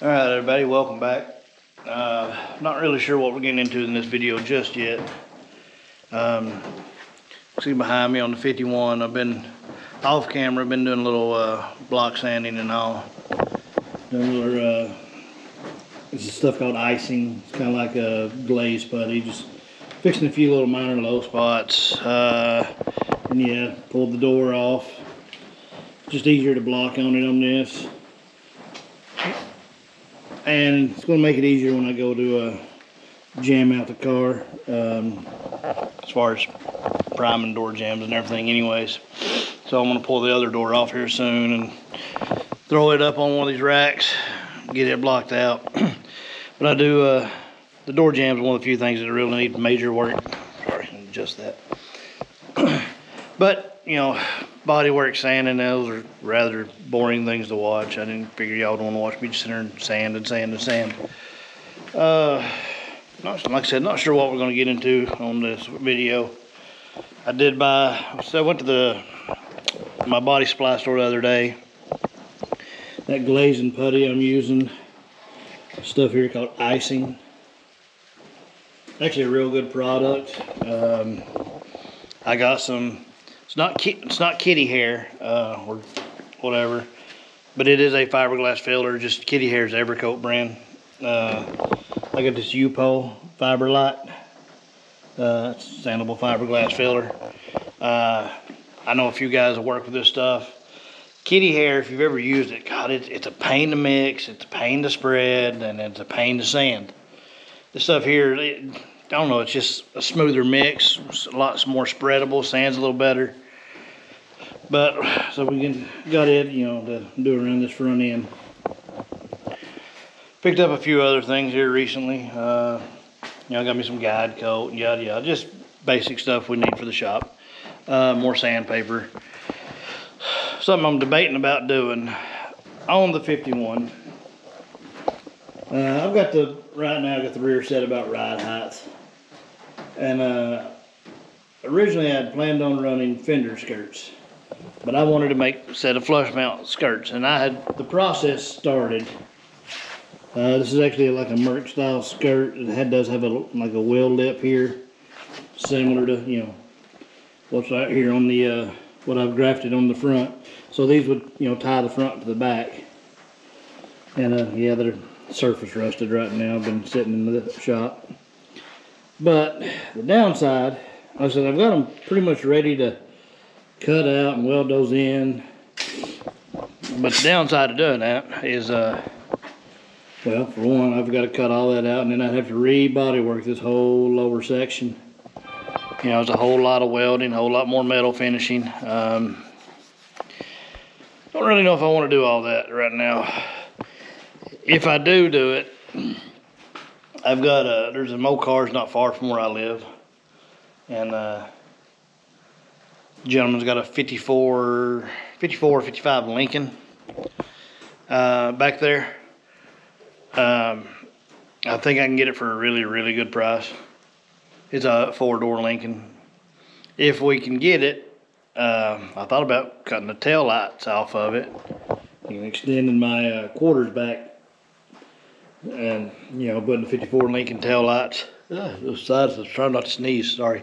All right, everybody, welcome back. Not really sure what we're getting into in this video just yet. See behind me on the 51, I've been off camera, been doing a little block sanding and all. Doing a little, it's stuff called icing. It's kind of like a glaze putty, just fixing a few little minor low spots. And yeah, pulled the door off. Just easier to block on it on this. And it's going to make it easier when I go to jam out the car, as far as priming door jams and everything anyways. So I'm going to pull the other door off here soon and throw it up on one of these racks, get it blocked out. But I do, the door jams is one of the few things that really need major work. Sorry, adjust that. But, you know, body work, sanding, those are rather boring things to watch. I didn't figure y'all would want to watch me just sit there and sand and sand and sand. Like I said, not sure what we're going to get into on this video. I did buy, so I went to my body supply store the other day. That glazing putty I'm using, stuff here called icing. Actually a real good product. I got some. It's not kitty hair or whatever, but it is a fiberglass filler, just kitty hair's Evercoat brand. I got this U-Pole Fiber Light. It's sandable fiberglass filler. I know a few guys that work with this stuff. Kitty hair, if you've ever used it, God, it's a pain to mix, it's a pain to spread, and it's a pain to sand. This stuff here, I don't know, it's just a smoother mix, a lot more spreadable, sands a little better. But, so we got it, you know, to do around this front end. Picked up a few other things here recently. You know, got me some guide coat, yada yada, just basic stuff we need for the shop. More sandpaper. Something I'm debating about doing on the 51. Right now I got the rear set about ride height. And originally I had planned on running fender skirts, but I wanted to make a set of flush mount skirts, and I had the process started. This is actually like a Merc style skirt. It does have like a wheel lip here, similar to, you know, what's right here on the what I've grafted on the front. So these would, you know, tie the front to the back. And yeah, they're surface rusted right now. I've been sitting in the shop. But the downside, like I said, I've got them pretty much ready to cut out and weld those in. But the downside of doing that is, well, for one, I've got to cut all that out, and then I'd have to re-body work this whole lower section. You know, it's a whole lot of welding, a whole lot more metal finishing. Don't really know if I want to do all that right now. If I do it, I've got there's a Mocars not far from where I live, and gentleman's got a 54 or 55 Lincoln back there. I think I can get it for a really, really good price. It's a 4-door Lincoln. If we can get it, I thought about cutting the tail lights off of it and extending my quarters back, and, you know, putting the 54 Lincoln tail lights. Those sides, I was trying not to sneeze, sorry.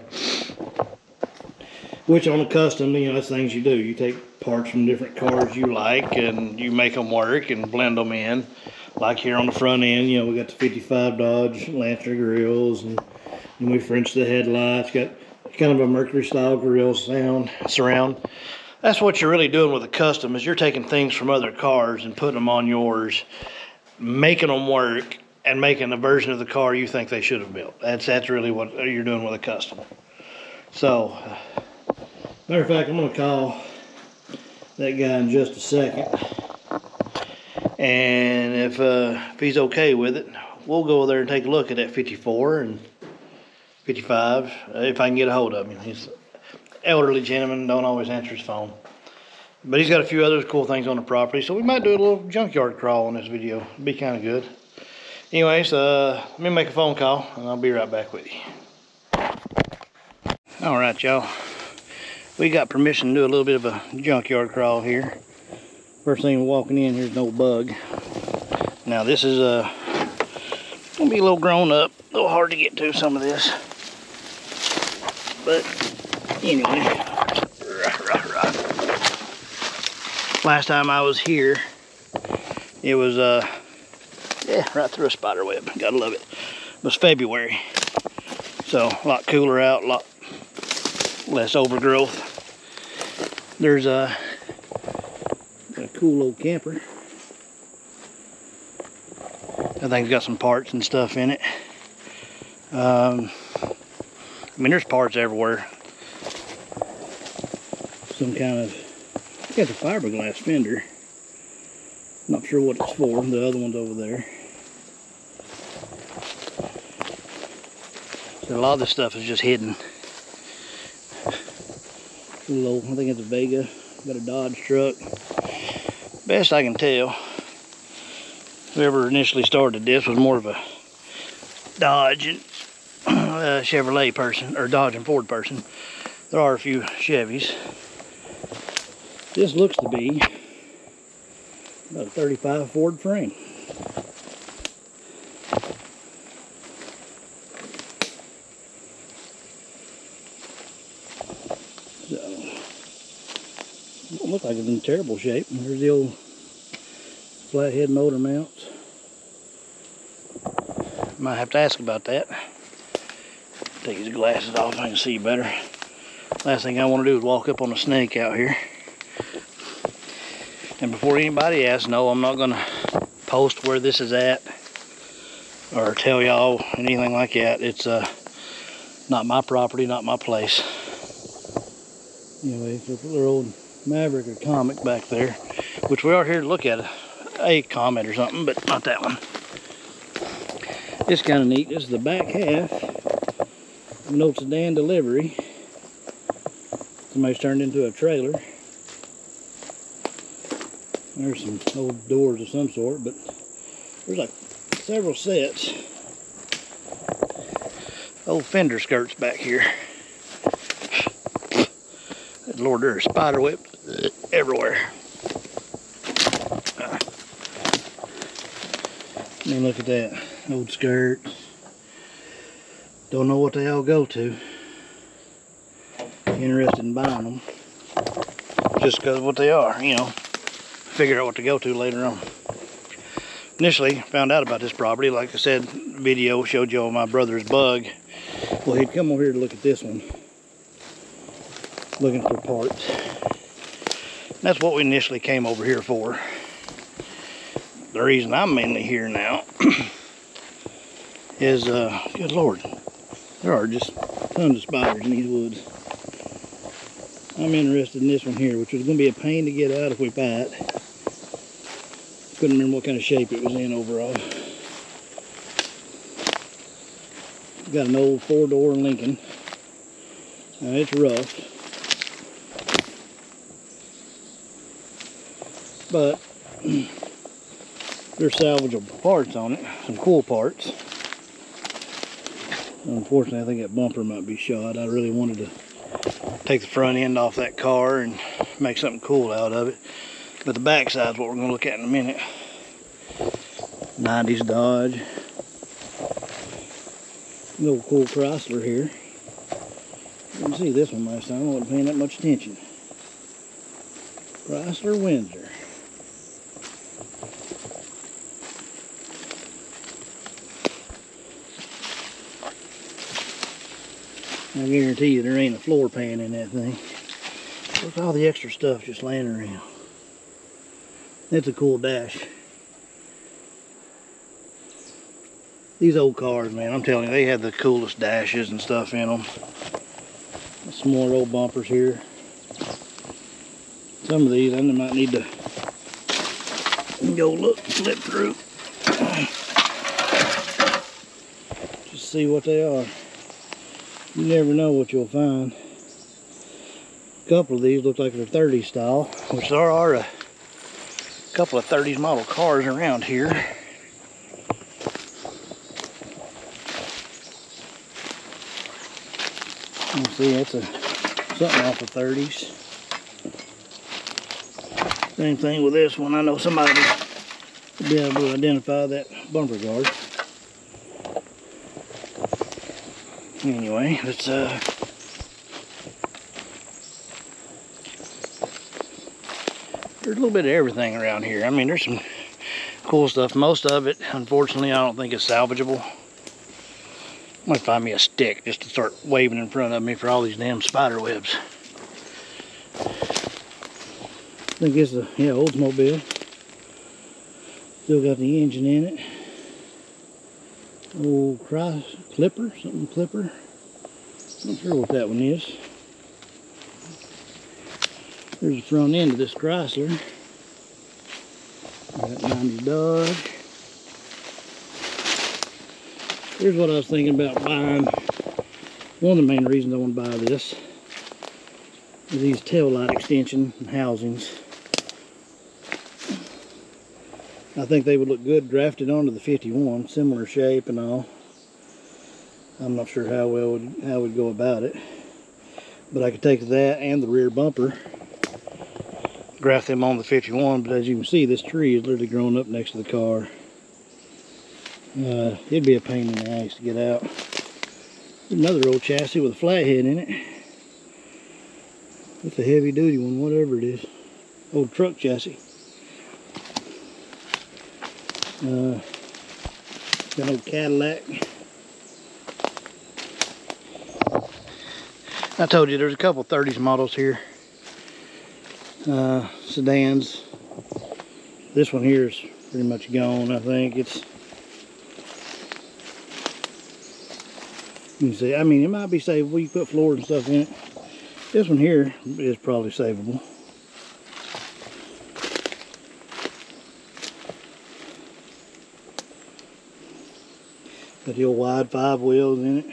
Which on a custom, you know, that's things you do. You take parts from different cars you like and you make them work and blend them in. Like here on the front end, you know, we got the 55 Dodge Lancer grills, and we Frenched the headlights. Got kind of a Mercury style grill surround. That's what you're really doing with a custom, is you're taking things from other cars and putting them on yours, making them work, and making a version of the car you think they should have built. That's really what you're doing with a custom. So, matter of fact, I'm going to call that guy in just a second. And if he's okay with it, we'll go there and take a look at that 54 and 55, if I can get a hold of him. He's an elderly gentleman, don't always answer his phone. But he's got a few other cool things on the property, so we might do a little junkyard crawl in this video. It'd be kind of good. Anyways, let me make a phone call, and I'll be right back with you. All right, y'all. We got permission to do a little bit of a junkyard crawl here. First thing walking in, here's no bug. Now this is gonna be a little grown up, a little hard to get to some of this. But anyway, last time I was here, it was yeah, right through a spider web. Gotta love it. It was February, so a lot cooler out, a lot less overgrowth. There's a cool old camper. I think it's got some parts and stuff in it. I mean, there's parts everywhere. Some kind of, it's got the fiberglass fender. Not sure what it's for. The other one's over there. So a lot of this stuff is just hidden. Low, I think it's a Vega. Got a Dodge truck. Best I can tell, whoever initially started this was more of a Dodge and Chevrolet person, or Dodge and Ford person. There are a few Chevys. This looks to be about a 35 Ford frame. So, don't look like it's in terrible shape. There's the old flathead motor mounts. Might have to ask about that. Take his glasses off, I can see better. Last thing I want to do is walk up on a snake out here. And before anybody asks, no, I'm not going to post where this is at or tell y'all anything like that. It's not my property, not my place. Anyway, so put their old Maverick or Comet back there, which we are here to look at a Comet or something, but not that one. It's kind of neat. This is the back half of an old sedan delivery. Somebody's turned into a trailer. There's some old doors of some sort, but there's like several sets. Old fender skirts back here. Good Lord, there are spider webs everywhere. I mean, look at that. Old skirt. Don't know what they all go to. Interested in buying them. Just because of what they are, you know. Figure out what to go to later on. Initially, found out about this property. Like I said, the video showed you my brother's bug. Well, he'd come over here to look at this one. Looking for parts. And that's what we initially came over here for. The reason I'm mainly here now is, good Lord, there are just tons of spiders in these woods. I'm interested in this one here, which was going to be a pain to get out if we buy it. Couldn't remember what kind of shape it was in overall. Got an old 4-door Lincoln. Now it's rough, but there's salvageable parts on it, some cool parts. Unfortunately, I think that bumper might be shot. I really wanted to take the front end off that car and make something cool out of it. But the back side's what we're going to look at in a minute. 90s Dodge. An old cool Chrysler here. You didn't see this one last time. I wasn't paying that much attention. Chrysler Windsor. I guarantee you there ain't a floor pan in that thing. Look at all the extra stuff just laying around. That's a cool dash. These old cars, man, I'm telling you, they had the coolest dashes and stuff in them. Some more old bumpers here. Some of these I might need to go look, flip through. Just see what they are. You never know what you'll find. A couple of these look like they're 30s style, which there are a couple of 30s model cars around here. You see, that's something off of 30s. Same thing with this one. I know somebody to be able to identify that bumper guard. Anyway, let's there's a little bit of everything around here. I mean, there's some cool stuff. Most of it, unfortunately, I don't think is salvageable. I might find me a stick just to start waving in front of me for all these damn spider webs. I think it's a, yeah, Oldsmobile. Still got the engine in it. Old Clipper, something Clipper. Not sure what that one is. There's the front end of this Chrysler. Got 90 Dodge. Here's what I was thinking about buying. One of the main reasons I want to buy this is these tail light extension housings. I think they would look good grafted onto the 51, similar shape and all. I'm not sure how well how we'd go about it, but I could take that and the rear bumper, graft them on the 51. But as you can see, this tree is literally growing up next to the car. It'd be a pain in the ass to get out. Another old chassis with a flathead in it. It's a heavy duty one, whatever it is. Old truck chassis. Got an old Cadillac. I told you there's a couple 30s models here. Sedans. This one here is pretty much gone, I think. It's, you can see, I mean, it might be savable. You put floors and stuff in it. This one here is probably savable. Got the old wide 5 wheels in it.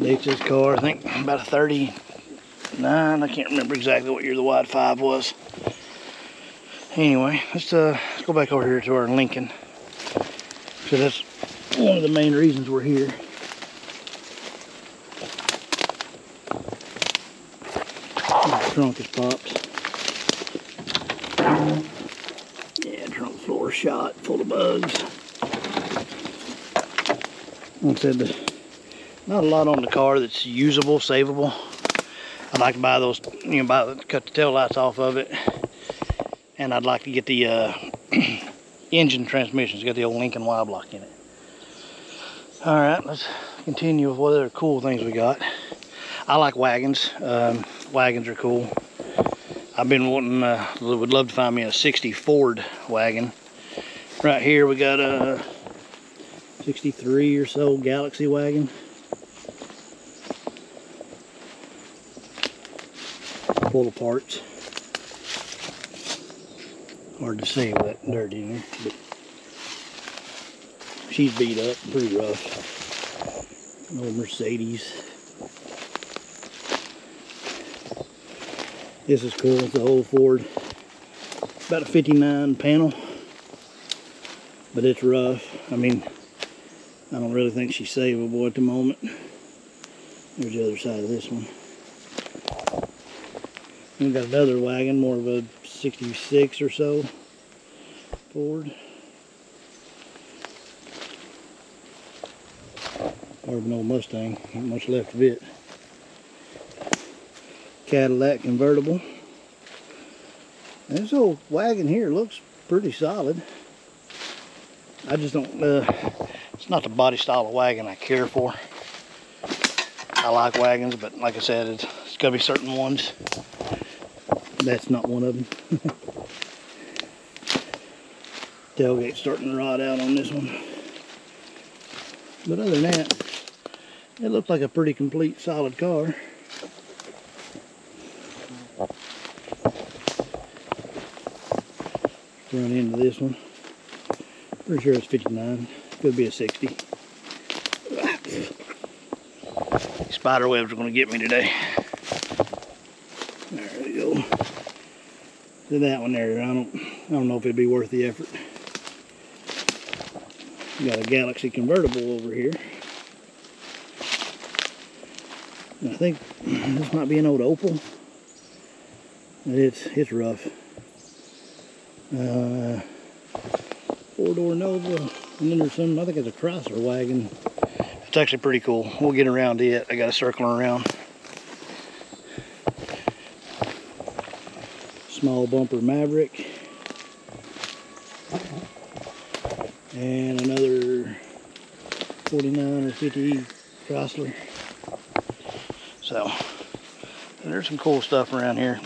Dates this car, I think about a 39. I can't remember exactly what year the wide 5 was. Anyway, let's go back over here to our Lincoln. So that's one of the main reasons we're here. The trunk is popped. Yeah, trunk floor shot, full of bugs. Like I said, not a lot on the car that's usable, savable. I'd like to buy those, you know, cut the tail lights off of it. And I'd like to get the engine transmission. It's got the old Lincoln Y block in it. Alright, let's continue with what other cool things we got. I like wagons. Wagons are cool. I've been wanting, would love to find me a 60 Ford wagon. Right here we got a 63 or so Galaxy wagon. Full of parts. Hard to see with that dirt in there, but she's beat up, pretty rough. An old Mercedes. This is cool, it's a whole Ford. About a 59 panel, but it's rough. I mean, I don't really think she's savable at the moment. There's the other side of this one. We've got another wagon, more of a 66 or so Ford. Or an old Mustang, not much left of it. Cadillac convertible. And this old wagon here looks pretty solid. I just don't, it's not the body style of wagon I care for. I like wagons, but like I said, it's gotta be certain ones. That's not one of them. Tailgate's starting to rot out on this one. But other than that, it looked like a pretty complete, solid car. Run into this one. Pretty sure it's 59. Could be a 60. Spider webs are going to get me today. There we go. To that one there. I don't know if it'd be worth the effort. Got a Galaxy convertible over here. And I think this might be an old Opel. It's rough. 4-door Nova, and then there's some, I think it's a Chrysler wagon. It's actually pretty cool. We'll get around it. I got a circling around. Small bumper Maverick. And another 49 or 50 Chrysler. So, there's some cool stuff around here.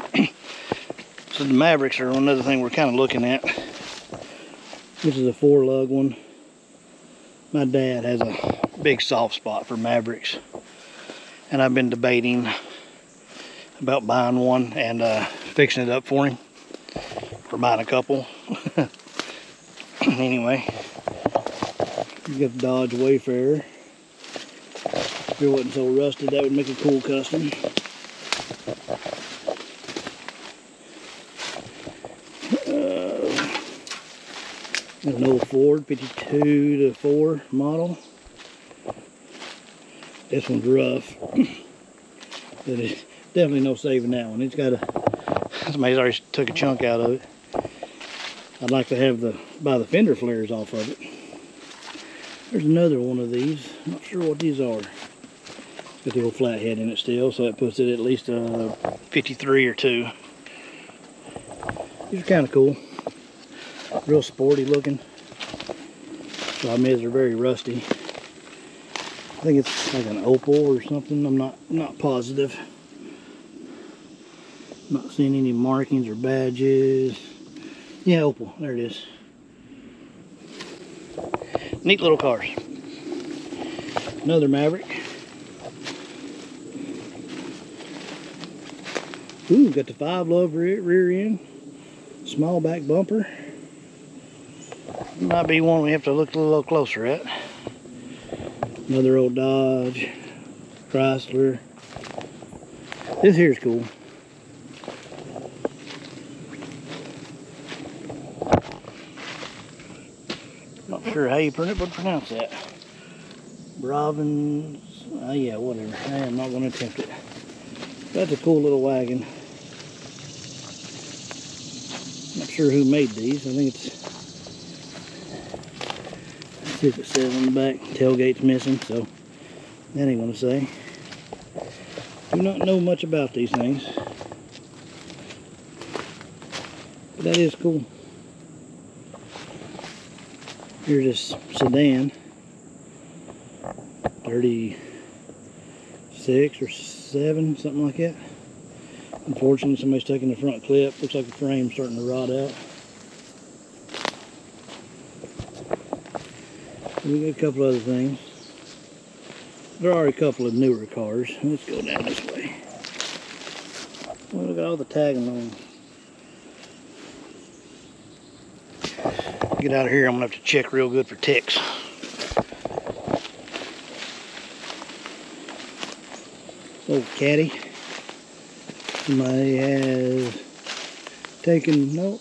So the Mavericks are another thing we're kind of looking at. This is a 4-lug one. My dad has a big soft spot for Mavericks, and I've been debating about buying one and fixing it up for him, for buying a couple. Anyway, you got the Dodge Wayfarer. If it wasn't so rusted, that would make a cool custom. An old Ford 52 to 4 model. This one's rough. But it's definitely no saving that one. It's got a, somebody's already took a chunk out of it. I'd like to have buy the fender flares off of it. There's another one of these. I'm not sure what these are. Got the old flathead in it still, so that puts it at least 53 or 2. These are kind of cool. Real sporty looking. Problem is they're very rusty. I think it's like an opal or something. I'm not positive. Not seeing any markings or badges. Yeah, opal. There it is. Neat little cars. Another Maverick. Ooh, got the 5-lug rear end. Small back bumper. Might be one we have to look a little closer at. Another old Dodge, Chrysler. This here's cool. Not sure how you pronounce that. Bravins. Yeah, whatever. I am not going to attempt it. That's a cool little wagon. Not sure who made these. I think it's. See if it says on the back. Tailgate's missing, so that ain't gonna say. Do not know much about these things, but that is cool. Here's this sedan, 36 or 7, something like that. Unfortunately, somebody's taking the front clip. Looks like the frame's starting to rot out. We got a couple other things. There are a couple of newer cars. Let's go down this way. Well, look at all the tagging on. Get out of here, I'm gonna have to check real good for ticks. Old caddy. Somebody has taken, no,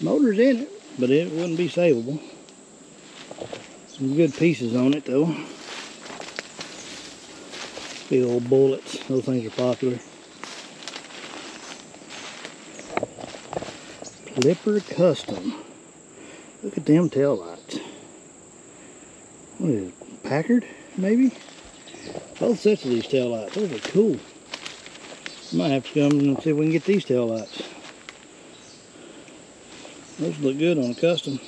motor's in it, but it wouldn't be savable. Some good pieces on it though. Big old bullets. Those things are popular. Clipper Custom. Look at them tail lights. What is it? Packard, maybe? Both sets of these tail lights. Those are cool. Might have to come and see if we can get these tail lights. Those look good on a custom.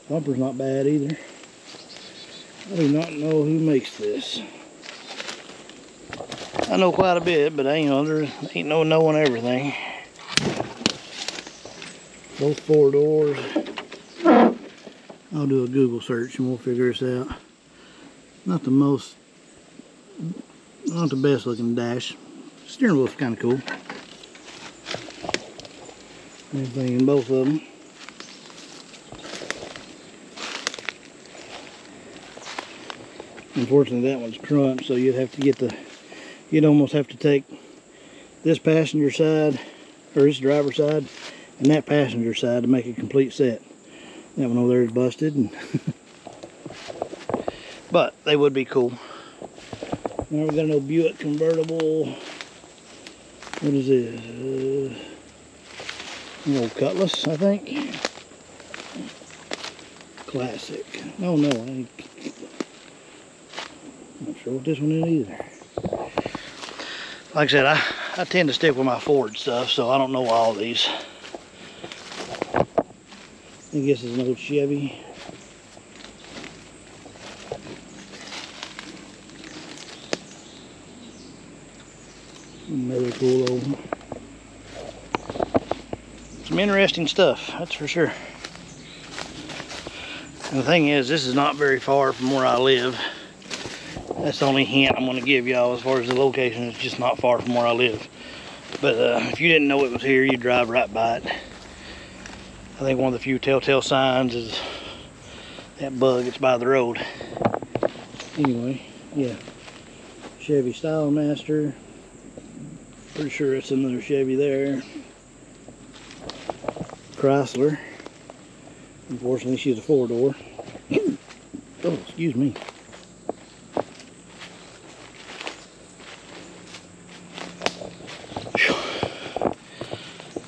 Bumper's not bad either. I do not know who makes this. I know quite a bit, but there ain't no knowing everything. Both 4 doors. I'll do a Google search and we'll figure this out. Not the best looking dash. Steering wheel's kind of cool. Everything in both of them. Unfortunately, that one's crunched, so you'd almost have to take this passenger side, or this driver side, and that passenger side to make a complete set. That one over there is busted. But they would be cool. Now we got an old Buick convertible. What is this? An old Cutlass, I think. Classic. Oh no, I ain't. Not sure what this one is either. Like I said, I tend to stick with my Ford stuff, so I don't know all these. I guess it's an old Chevy. Another cool old one. Some interesting stuff, that's for sure. And the thing is, this is not very far from where I live. That's the only hint I'm going to give y'all as far as the location. It's just not far from where I live. But if you didn't know it was here, you'd drive right by it. I think one of the few telltale signs is that bug that's by the road. Anyway, yeah. Chevy Style Master. Pretty sure it's another Chevy there. Chrysler. Unfortunately, she's a 4-door. Oh, excuse me.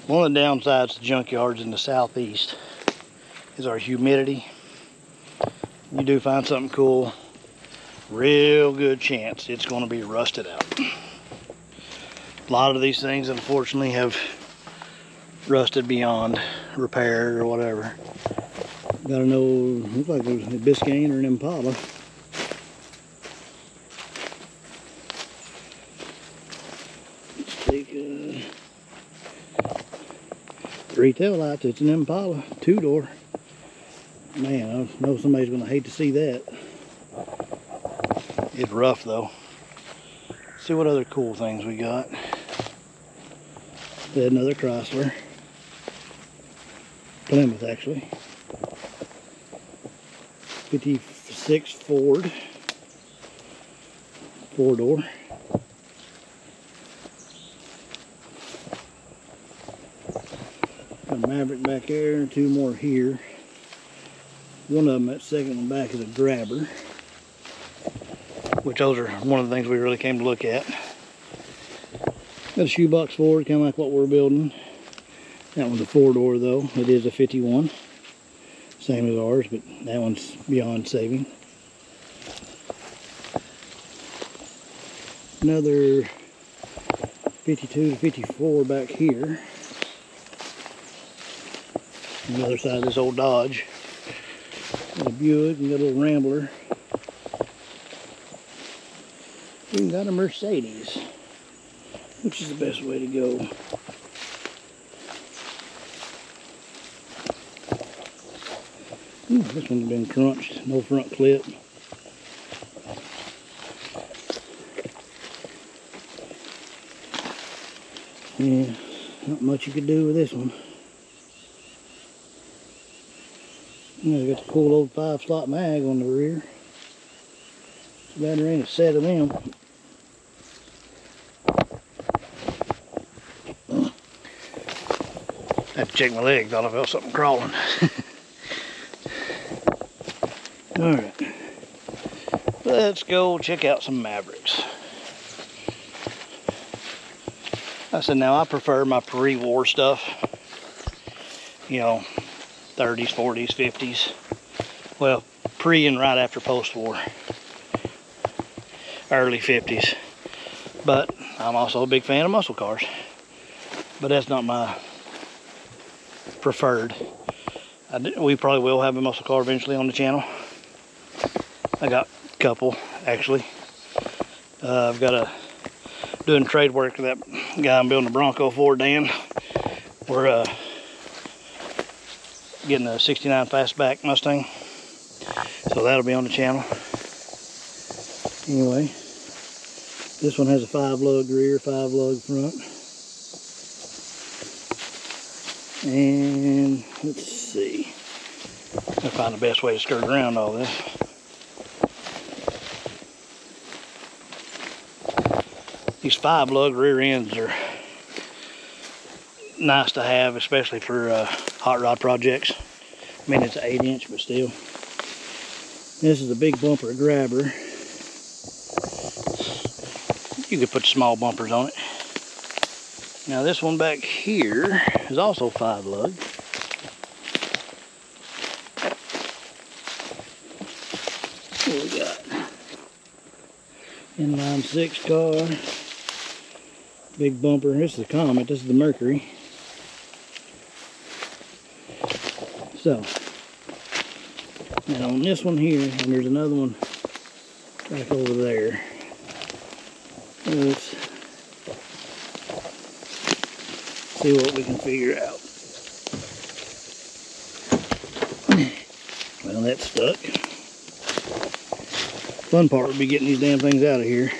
One of the downsides to junkyards in the southeast is our humidity. You do find something cool, real good chance it's going to be rusted out. A lot of these things, unfortunately, have rusted beyond repair or whatever. Got an old, looks like a Biscayne or an Impala. Let's take 3 tail lights. It's an Impala 2-door. Man, I know somebody's gonna hate to see that. It's rough though. Let's see what other cool things we got. Another Chrysler. Plymouth, actually. 56 Ford. 4-door. Got a Maverick back there, 2 more here. One of them, that second one back, is a grabber. Which those are one of the things we really came to look at. Got a shoebox Ford, kind of like what we're building. That one's a 4-door though. It is a 51. Same as ours, but that one's beyond saving. Another 52 to 54 back here. On the other side of this old Dodge. Got a Buick and got a little Rambler. Even got a Mercedes. Which is the best way to go. Ooh, this one's been crunched. No front clip. Yeah, not much you could do with this one. Yeah, got the cool old 5-slot mag on the rear. Too bad there ain't a set of them. I had to check my leg, thought I felt something crawling. Alright, let's go check out some Mavericks. I said now I prefer my pre-war stuff. You know, 30s, 40s, 50s. Well, pre and right after post-war. Early 50s. But I'm also a big fan of muscle cars. But that's not my preferred. We probably will have a muscle car eventually on the channel. I got a couple, actually. I've got doing trade work with that guy I'm building a Bronco for, Dan. We're getting a 69 fastback Mustang. So that'll be on the channel. Anyway, this one has a 5-lug rear, 5-lug front. And let's see. I'll find the best way to skirt around all this. These 5-lug rear ends are nice to have, especially for hot rod projects. I mean, it's an 8-inch, but still. This is a big bumper grabber. You could put small bumpers on it. Now this one back here is also 5-lug. we got? Inline 6 car. Big bumper. This is the Comet. This is the Mercury. So, and on this one here, and there's another one back over there. Let's see what we can figure out. Well, that's stuck. Fun part would be getting these damn things out of here.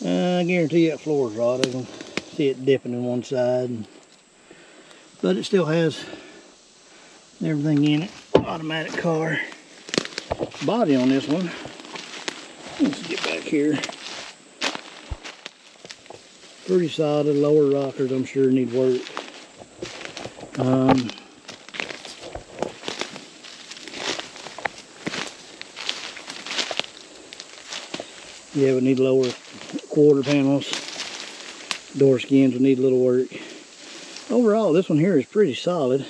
I guarantee that floor's rot. I can see it dipping in one side, but it still has everything in it. Automatic car. Body on this one. Let's get back here. Pretty solid. Lower rockers, I'm sure, need work. Yeah, we need lower quarter panels. Door skins will need a little work. Overall, this one here is pretty solid.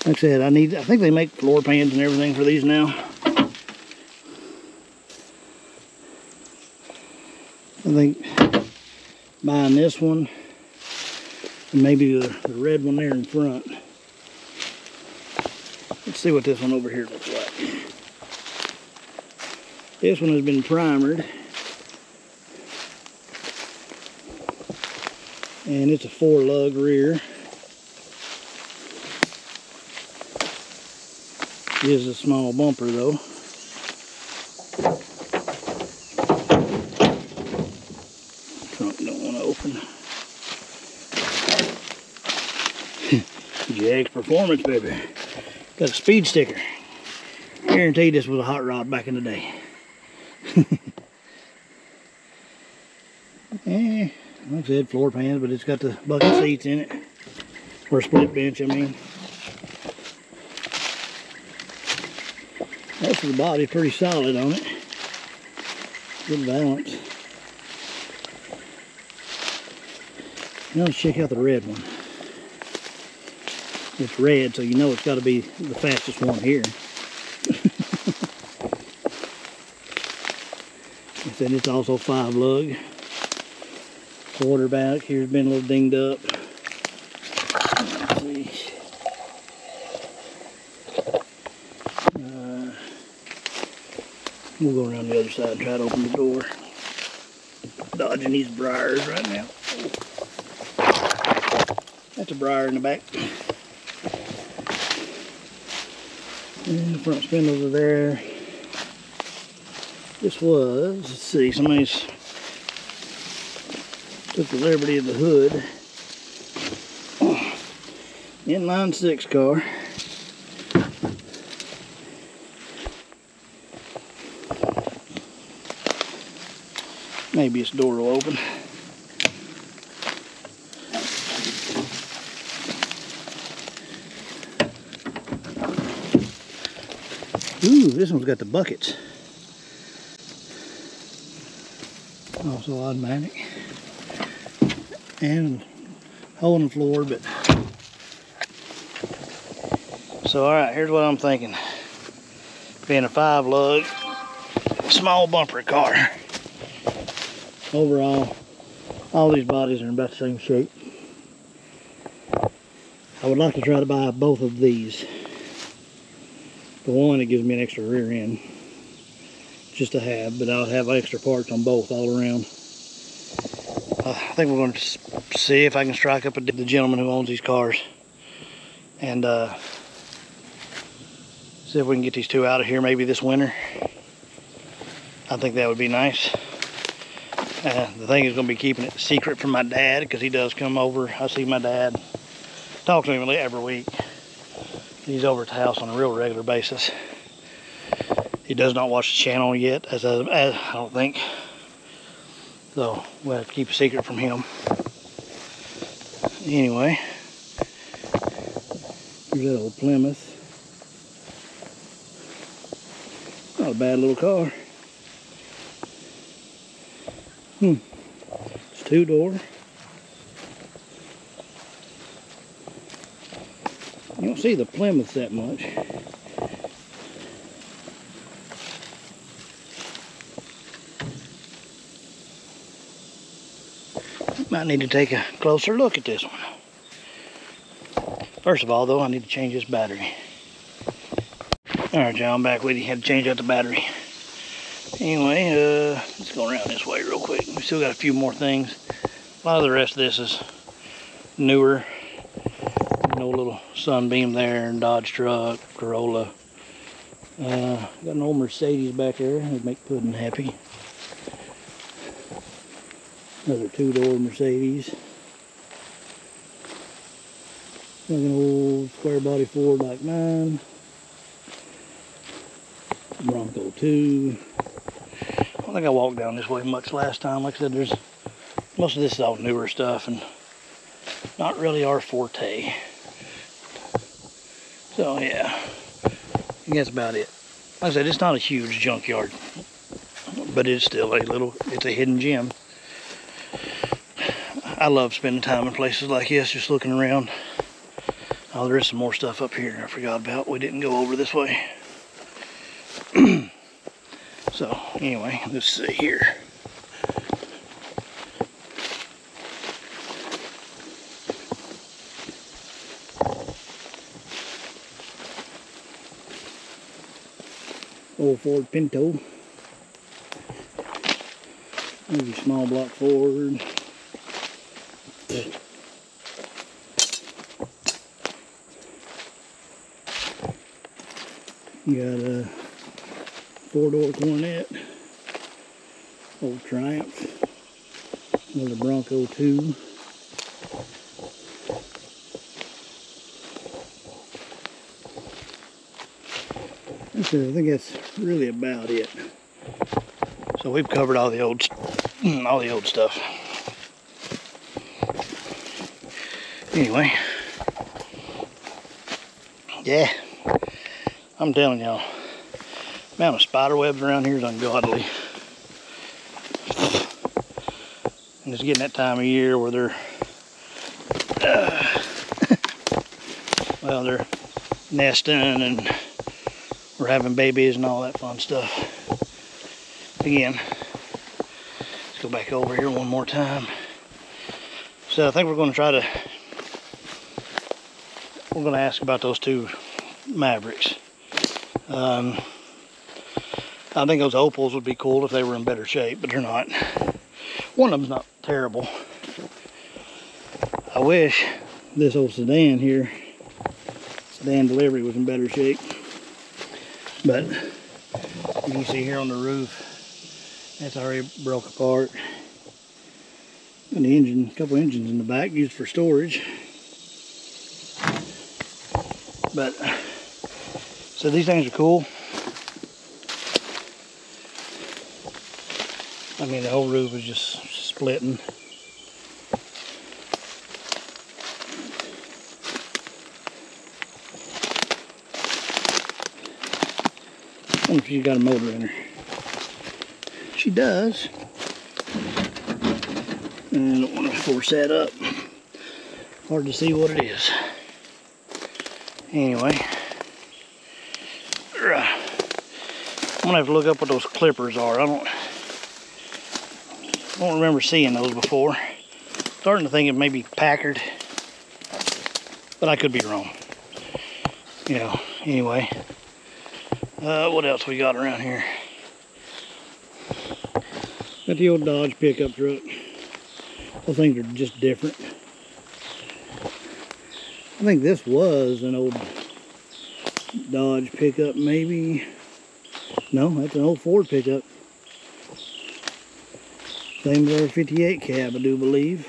Like I said, I think they make floor pans and everything for these now. I think buying this one and maybe the red one there in front. Let's see what this one over here looks like. This one has been primered, and it's a 4-lug rear. It is a small bumper though. Trunk don't want to open. JX Performance, baby. Got a speed sticker. Guaranteed this was a hot rod back in the day. Like I said, floor pans, but it's got the bucket seats in it. Or split bench, I mean. Most of the body's pretty solid on it. Good balance. Now let's check out the red one. It's red, so you know it's got to be the fastest one here. I said it's also 5-lug. Quarterback here's been a little dinged up. Let's see. We'll go around the other side and try to open the door. Dodging these briars right now. That's a briar in the back. And the front spindles are there. This was, let's see, somebody's took the liberty of the hood. Inline 6 car. Maybe its door will open. Ooh, this one's got the buckets. Also automatic. And hole in the floor, but... So, alright, here's what I'm thinking. Being a 5-lug, small bumper car. Overall, all these bodies are in about the same shape. I would like to try to buy both of these. For one, it gives me an extra rear end, just to have, but I'll have extra parts on both all around. I think we're going to see if I can strike up with the gentleman who owns these cars and see if we can get these two out of here maybe this winter. I think that would be nice. The thing is going to be keeping it secret from my dad, because he does come over. I see my dad, talk to him every week. He's over at the house on a real regular basis. He does not watch the channel yet, as I don't think. So we'll have to keep a secret from him. Anyway, here's that old Plymouth. Not a bad little car. It's 2-door. You don't see the Plymouths that much. Might need to take a closer look at this one. First of all, though, I need to change this battery. Alright, y'all, I'm back with you. Had to change out the battery. Anyway, let's go around this way real quick. We still got a few more things. A lot of the rest of this is newer. No little Sunbeam there, and Dodge truck, Corolla. Got an old Mercedes back there. That'd make Puddin' happy. Another two-door Mercedes. Like an old square body Ford like mine. Bronco 2. I don't think I walked down this way much last time. Like I said, there's most of this is all newer stuff and not really our forte. So yeah, I think that's about it. Like I said, it's not a huge junkyard, but it's still it's a hidden gem. I love spending time in places like this, just looking around. Oh, there is some more stuff up here I forgot about. We didn't go over this way. So anyway, let's see here. Old Ford Pinto. Maybe small block Ford. You got a four-door Cornet, old Triumph, another Bronco 2. I think that's really about it. So we've covered all the old stuff. Anyway, yeah, I'm telling y'all, the amount of spider webs around here is ungodly. And it's getting that time of year where they're, well, they're nesting and we're having babies and all that fun stuff. Again, let's go back over here one more time. So I think we're going to ask about those two Mavericks. I think those Opals would be cool if they were in better shape, but they're not. One of them's not terrible. I wish this old sedan here, sedan delivery, was in better shape. But you can see here on the roof, that's already broke apart. And the engine, a couple engines in the back used for storage. But so these things are cool. I mean, the whole roof is just splitting. I wonder if she's got a motor in her. She does. And I don't want to force that up. Hard to see what it is. Anyway, I'm gonna have to look up what those clippers are. I don't remember seeing those before. Starting to think it may be Packard, but I could be wrong. You know, anyway. What else we got around here? Got the old Dodge pickup truck. Those things are just different. I think this was an old Dodge pickup, maybe. No, that's an old Ford pickup. Same as our 58 cab, I do believe.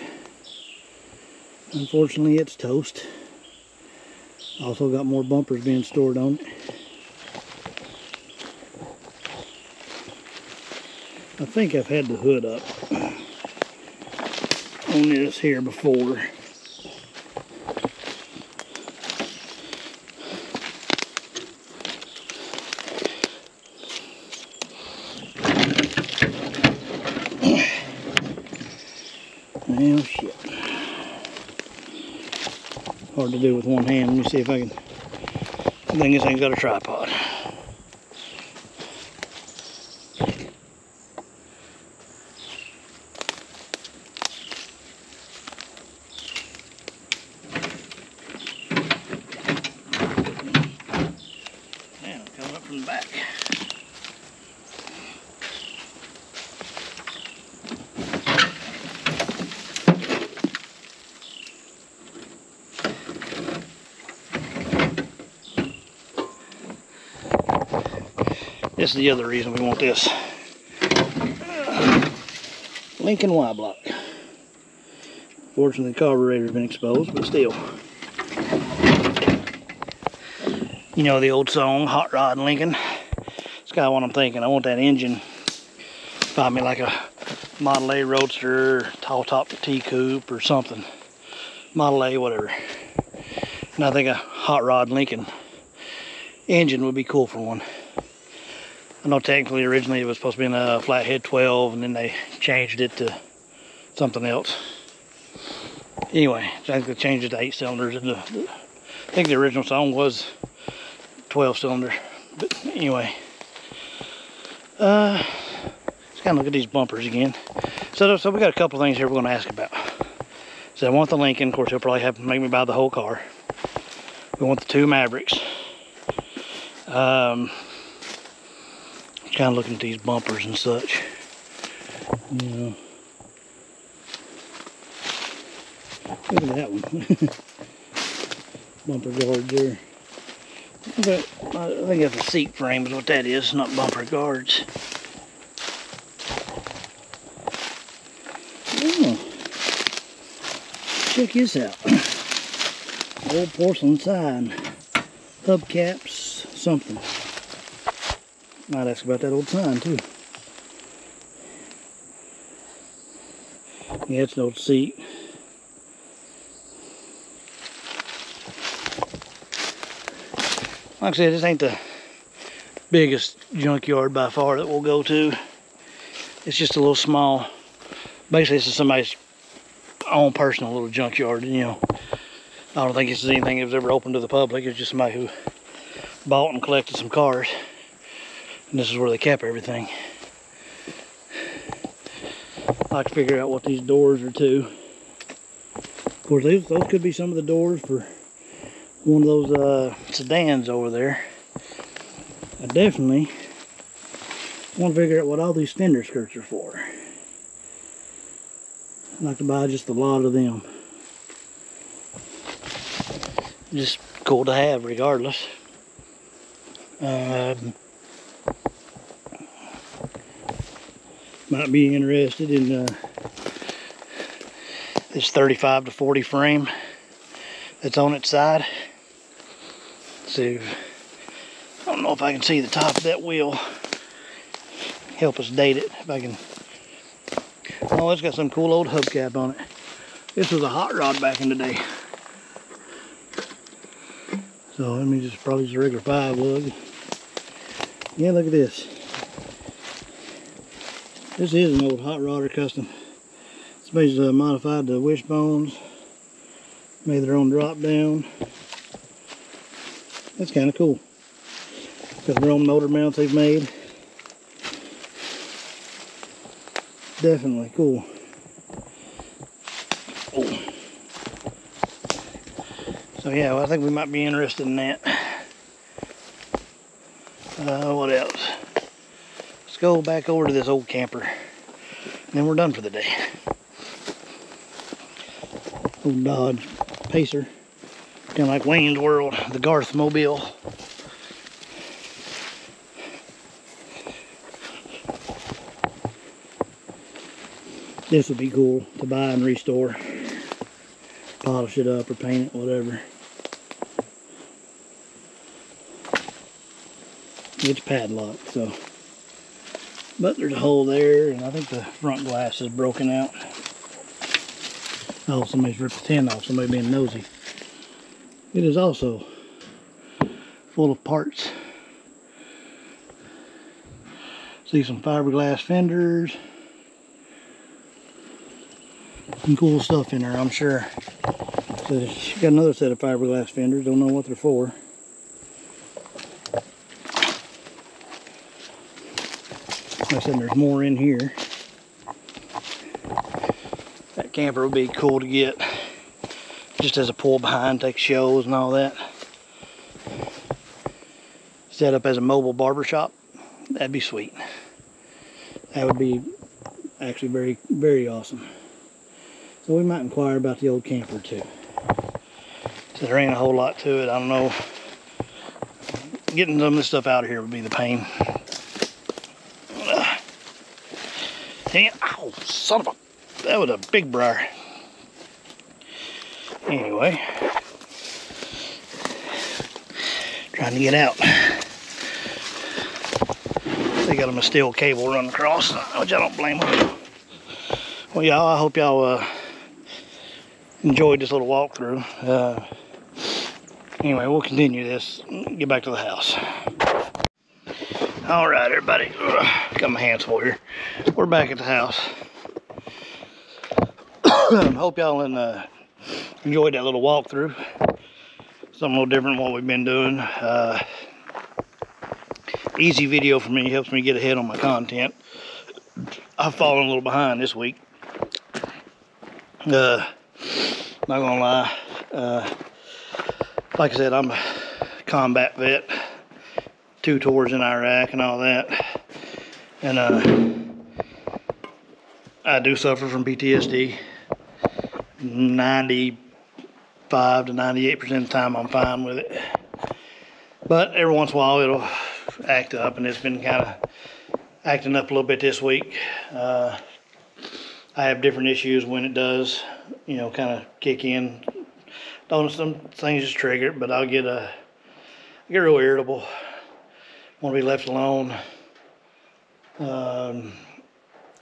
Unfortunately, it's toast. Also got more bumpers being stored on it. I think I've had the hood up on this here before. Oh shit. Hard to do with one hand. Let me see if I can. I think this thing's got a tripod. This is the other reason we want this. Lincoln Y block. Fortunately, the carburetor's been exposed, but still. You know the old song, Hot Rod Lincoln? That's kind of what I'm thinking. I want that engine. Find me like a Model A Roadster, or tall top T Coupe or something. Model A, whatever. And I think a Hot Rod Lincoln engine would be cool for one. I know technically originally it was supposed to be in a flathead 12 and then they changed it to something else. Anyway, I think they changed it to 8 cylinders. I think the original song was 12 cylinder. But anyway, let's kind of look at these bumpers again. So we got a couple of things here we're going to ask about. So I want the Lincoln. Of course, he'll probably have to make me buy the whole car. We want the 2 Mavericks. Kind of looking at these bumpers and such. You know. Look at that one. Bumper guard there. Okay, I think that's a seat frame is what that is, not bumper guards. Oh, check this out. Old porcelain sign. Hubcaps, something. Might ask about that old sign too. Yeah, it's an old seat. Like I said, this ain't the biggest junkyard by far that we'll go to. It's just a little small. Basically, this is somebody's own personal little junkyard. You know, I don't think this is anything that was ever open to the public. It's just somebody who bought and collected some cars. And this is where they kept everything. I like to figure out what these doors are to. Of course, those could be some of the doors for one of those sedans over there. I definitely want to figure out what all these fender skirts are for. I'd like to buy just a lot of them. Just cool to have regardless. Might be interested in this 35 to 40 frame that's on its side. So I don't know if I can see the top of that wheel. Help us date it if I can. Oh, it's got some cool old hubcap on it. This was a hot rod back in the day. So let me just probably just a regular 5 lug. Yeah, look at this. This is an old hot rodder custom. Somebody's modified the wishbones, made their own drop down. That's kind of cool. Got their own motor mounts they've made. Definitely cool. Oh. So yeah, well, I think we might be interested in that. What else? Let's go back over to this old camper. And then we're done for the day. Old Dodge Pacer. Kind of like Wayne's World, the Garth Mobile. This would be cool to buy and restore. Polish it up or paint it, whatever. It's padlocked, so. But there's a hole there, and I think the front glass is broken out. Oh, somebody's ripped the tin off, somebody being nosy. It is also full of parts. See some fiberglass fenders. Some cool stuff in there, I'm sure. So she got another set of fiberglass fenders, don't know what they're for. Like I said, there's more in here. That camper would be cool to get. Just as a pull behind, take shows and all that. Set up as a mobile barber shop. That'd be sweet. That would be actually very, very awesome. So we might inquire about the old camper too. So there ain't a whole lot to it. I don't know. Getting some of this stuff out of here would be the pain. Damn, ow, son of a, that was a big briar. Anyway, trying to get out. They got them a steel cable running across, which I don't blame them. Well, y'all, I hope y'all enjoyed this little walkthrough. Anyway, we'll continue this, get back to the house. All right, everybody, got my hands full here. We're back at the house. Hope y'all enjoyed that little walkthrough. Something a little different than what we've been doing. Easy video for me, helps me get ahead on my content. I've fallen a little behind this week. Not gonna lie. Like I said, I'm a combat vet. 2 tours in Iraq and all that. And I do suffer from PTSD. 95 to 98% of the time I'm fine with it. But every once in a while it'll act up, and it's been kind of acting up a little bit this week. I have different issues when it does, you know, kind of kick in. Some things just trigger it, but I get real irritable. Want to be left alone. I mean,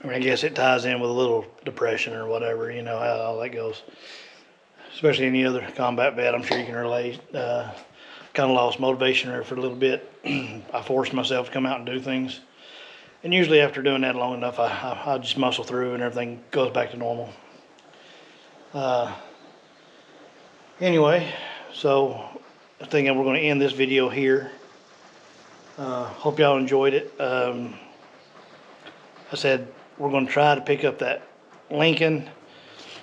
I guess it ties in with a little depression or whatever, you know how all that goes. Especially any other combat vet, I'm sure you can relate. Kind of lost motivation there for a little bit. I forced myself to come out and do things. And usually after doing that long enough, I just muscle through and everything goes back to normal. Anyway, so I think we're going to end this video here. Hope y'all enjoyed it. I said we're going to try to pick up that Lincoln.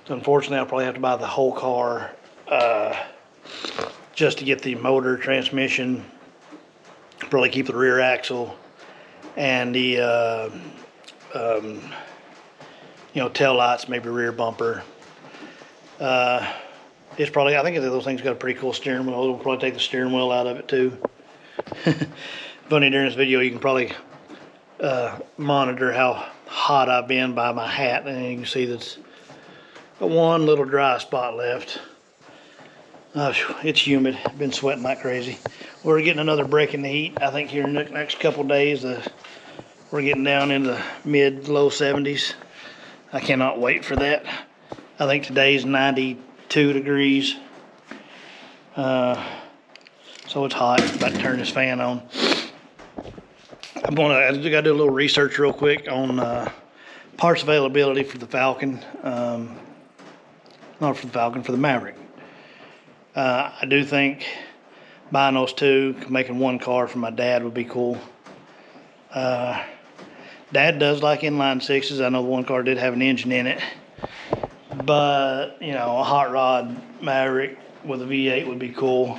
So unfortunately, I'll probably have to buy the whole car just to get the motor, transmission, probably keep the rear axle, and the you know, tail lights, maybe rear bumper. It's probably, I think those things got a pretty cool steering wheel. We'll probably take the steering wheel out of it too. Funny, during this video you can probably monitor how hot I've been by my hat, and you can see that's one little dry spot left. It's humid, been sweating like crazy. We're getting another break in the heat. I think here in the next couple of days we're getting down into the mid-low 70s. I cannot wait for that. I think today's 92 degrees. So it's hot. I'm about to turn this fan on. I gotta do a little research real quick on parts availability for the Falcon. Not for the Falcon, for the Maverick. I do think buying those two, making one car for my dad would be cool. Dad does like inline sixes. I know the one car did have an engine in it. But, you know, a hot rod Maverick with a V8 would be cool.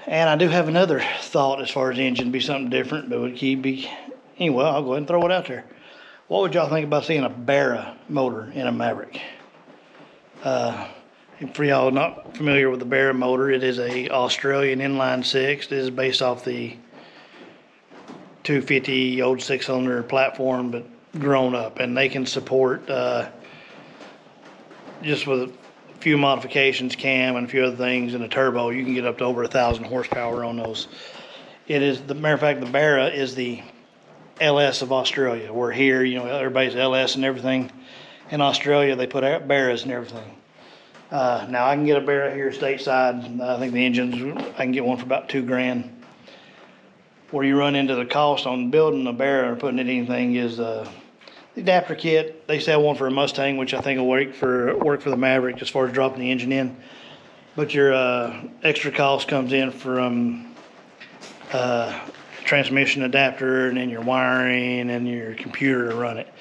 And I do have another thought as far as the engine, be something different, but would be, anyway, I'll go ahead and throw it out there. What would y'all think about seeing a Barra motor in a Maverick? For y'all not familiar with the Barra motor, it is a Australian inline six. It is based off the 250 old 6-cylinder platform, but grown up, and they can support just with a few modifications, cam and a few other things, and a turbo, you can get up to over 1,000 horsepower on those. It is, the matter of fact, the Barra is the LS of Australia. We're here, you know, everybody's LS and everything. In Australia, they put Barras and everything. Now I can get a Barra here stateside. I think the engines, I can get one for about $2 grand. Where you run into the cost on building a Barra or putting it in anything is the adapter kit. They sell one for a Mustang, which I think will work for the Maverick as far as dropping the engine in. But your extra cost comes in from transmission adapter, and then your wiring and your computer to run it.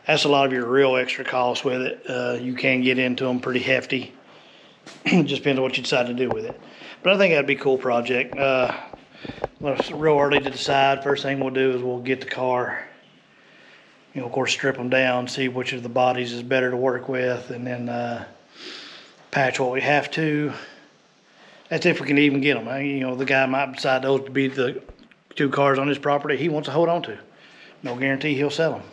That's a lot of your real extra costs with it. You can get into them pretty hefty. Just depends on what you decide to do with it. But I think that'd be a cool project. Well, it's real early to decide. First thing we'll do is we'll get the car, you know, of course, strip them down, see which of the bodies is better to work with, and then patch what we have to. That's if we can even get them. You know, the guy might decide those to be the 2 cars on his property he wants to hold on to. No guarantee he'll sell them.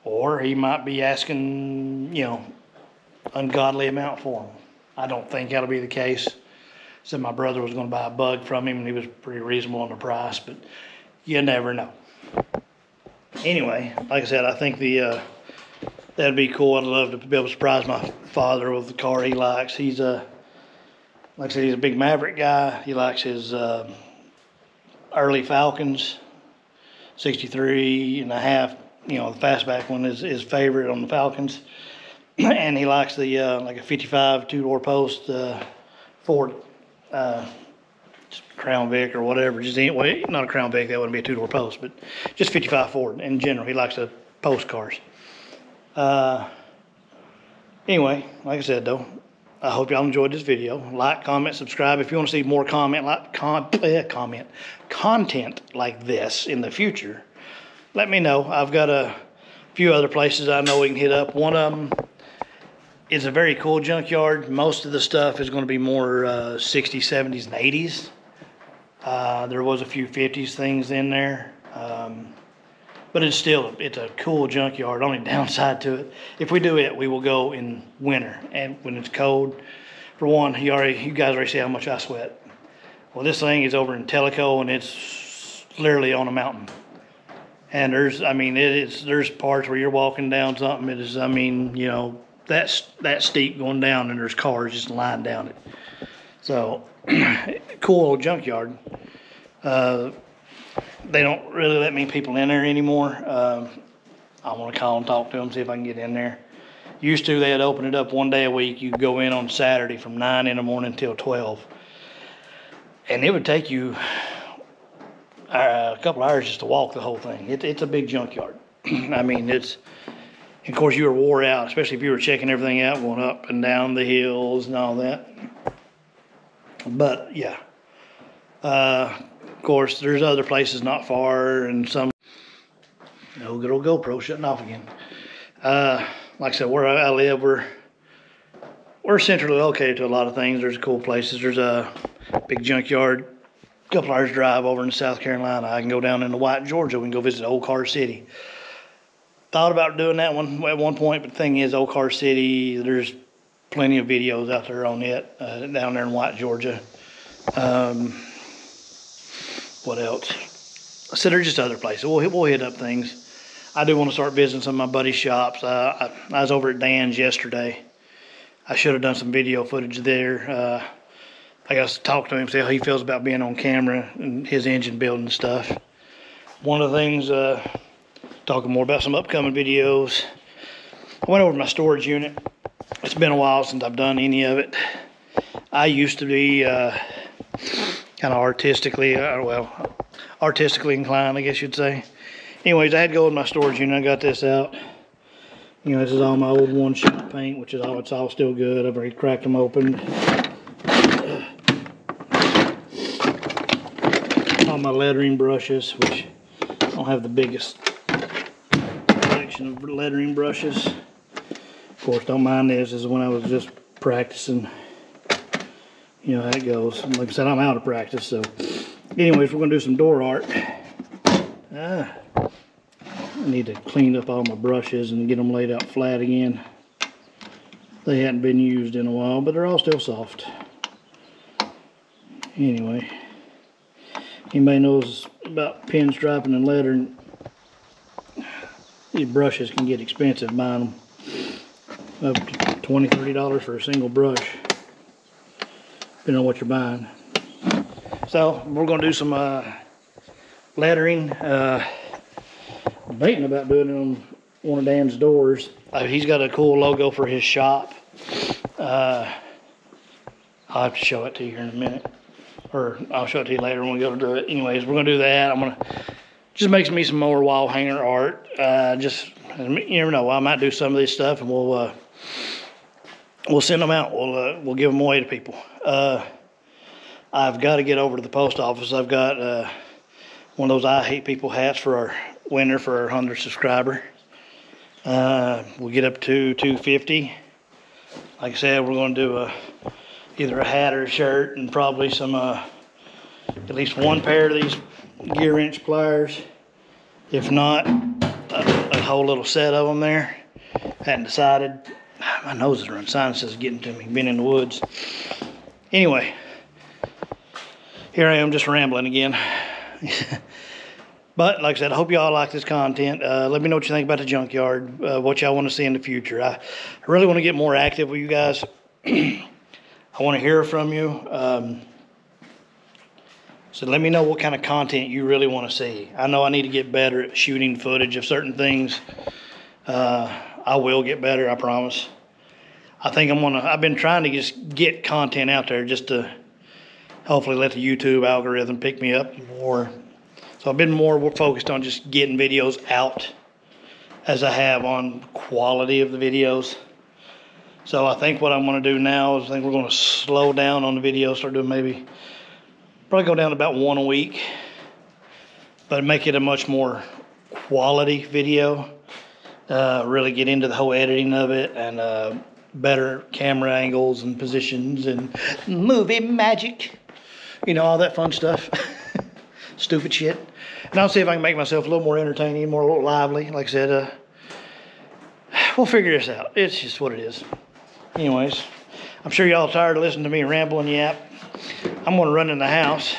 or he might be asking, you know, ungodly amount for them. I don't think that'll be the case. Said my brother was going to buy a bug from him, and he was pretty reasonable on the price, but you never know. Anyway, like I said, I think that'd be cool. I'd love to be able to surprise my father with the car he likes. He's like I said, he's a big Maverick guy. He likes his early Falcons, 63 and a half. You know, the fastback one is his favorite on the Falcons. And he likes the like a 55 two-door post Ford Crown Vic or whatever. Just anyway, not a Crown Vic, that wouldn't be a two-door post, but just 55 Ford in general. He likes the post cars. Anyway, like I said though, I hope y'all enjoyed this video. Like, comment, subscribe. If you want to see more content like this in the future, let me know. I've got a few other places I know we can hit up. One of them is a very cool junkyard. Most of the stuff is going to be more 60s, 70s, and 80s. There was a few 50s things in there. But it's a cool junkyard. Only downside to it, if we do it, we will go in winter and when it's cold. For one, you guys already see how much I sweat. Well, this thing is over in Tellico, and it's literally on a mountain. And there's parts where you're walking down something. It is, you know, that's steep going down, and there's cars just lined down it. So, cool old junkyard. They don't really let me people in there anymore. I want to call and talk to them, see if I can get in there. Used to, they had opened it up one day a week. You could go in on Saturday from 9 in the morning till 12. And it would take you a couple hours just to walk the whole thing. It's a big junkyard. Of course, you were wore out, especially if you were checking everything out, going up and down the hills and all that. But, yeah. Of course, there's other places not far, and some. Oh, good old GoPro shutting off again. Like I said, where I live, we're centrally located to a lot of things. There's cool places. There's a big junkyard, a couple hours drive over into South Carolina. I can go down into White, Georgia. We can go visit Old Car City. Thought about doing that one at one point, but the thing is, Old Car City, there's plenty of videos out there on it down there in White, Georgia. What else? I said there's just other places. We'll hit up things. I do want to start visiting some of my buddies' shops. I was over at Dan's yesterday. I should have done some video footage there. I got to talk to him, see how he feels about being on camera and his engine building stuff. One of the things, talking more about some upcoming videos, I went over to my storage unit. It's been a while since I've done any of it. I used to be kind of artistically inclined, I guess you'd say. Anyways, I had to go with my storage unit. I got this out. You know, this is all my old one-shot paint, which is all, it's all still good. I've already cracked them open. All my lettering brushes, which I don't have the biggest collection of lettering brushes. Of course, don't mind this. This is when I was just practicing. You know how it goes. Like I said, I'm out of practice, so. Anyways, we're going to do some door art. I need to clean up all my brushes and get them laid out flat again. They hadn't been used in a while, but they're all still soft. Anyway, anybody knows about pinstriping and lettering, these brushes can get expensive buying them. Up to $20, $30 for a single brush, depending on what you're buying. So we're going to do some lettering. I'm debating about doing it on one of Dan's doors. He's got a cool logo for his shop. I'll have to show it to you here in a minute. Or I'll show it to you later when we go to do it. Anyways, we're going to do that. I'm going to, just makes me some more wall hanger art. You never know, I might do some of this stuff and we'll send them out. We'll give them away to people. I've got to get over to the post office. I've got one of those I Hate People hats for our winner for our 100th subscriber. We'll get up to 250. Like I said, we're going to do either a hat or a shirt and probably some at least one pair of these gear wrench pliers. If not, a whole little set of them there. Hadn't decided. My nose is running. Sinuses getting to me. Been in the woods. Anyway, here I am just rambling again. But like I said, I hope y'all like this content. Let me know what you think about the junkyard, what y'all want to see in the future. I really want to get more active with you guys. I want to hear from you. So let me know what kind of content you really want to see. I know I need to get better at shooting footage of certain things. I will get better, I promise. I think I've been trying to just get content out there just to hopefully let the YouTube algorithm pick me up more. So I've been more focused on just getting videos out as I have on quality of the videos. So I think what I'm going to do now is I think we're going to slow down on the videos, start doing probably go down to about 1 a week, but make it a much more quality video. Really get into the whole editing of it and better camera angles and positions and movie magic. You know, all that fun stuff. Stupid shit. And I'll see if I can make myself a little more entertaining, a little lively. Like I said, we'll figure this out. It's just what it is. Anyways, I'm sure y'all tired of listening to me ramble and yap. I'm going to run in the house,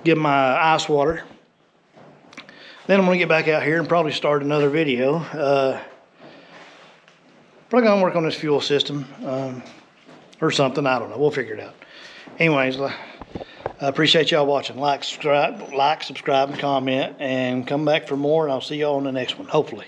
get my ice water. Then I'm going to get back out here and probably start another video. Probably going to work on this fuel system or something. I don't know. We'll figure it out. Anyways, I appreciate y'all watching. Like, subscribe, and comment, and come back for more. And I'll see y'all on the next one, hopefully.